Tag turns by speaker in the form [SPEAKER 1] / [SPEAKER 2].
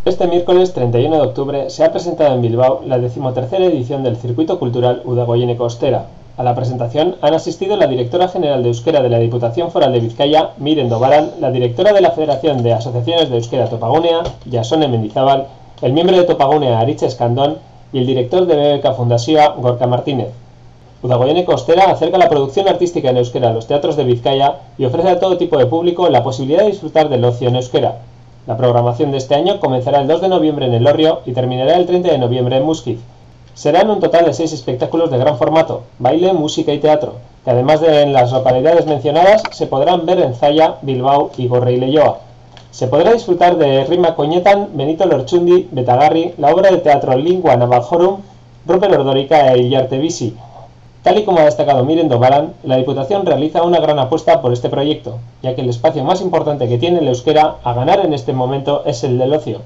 [SPEAKER 1] Este miércoles 31 de octubre se ha presentado en Bilbao la 13ª edición del Circuito Cultural Udagoieneko Ostera. A la presentación han asistido la directora general de Euskera de la Diputación Foral de Vizcaya, Miren Dobaran, la directora de la Federación de Asociaciones de Euskera Topagunea, Jasone Mendizábal, el miembro de Topagunea Aritz Escandón y el director de BBK Fundazioa, Gorka Martínez. Udagoieneko Ostera acerca la producción artística en euskera a los teatros de Vizcaya y ofrece a todo tipo de público la posibilidad de disfrutar del ocio en euskera. La programación de este año comenzará el 2 de noviembre en Elorrio y terminará el 30 de noviembre en Muskiz. Serán un total de 6 espectáculos de gran formato, baile, música y teatro, que además de en las localidades mencionadas se podrán ver en Zalla, Bilbao y Gorre y Leioa. Se podrá disfrutar de Rima Koñetan, Benito Lertxundi, Betagarri, la obra de teatro Lingua Navaljorum, Ruper Ordorika e Illarte Bizi. Tal y como ha destacado Miren Dobaran, la Diputación realiza una gran apuesta por este proyecto, ya que el espacio más importante que tiene el euskera a ganar en este momento es el del ocio.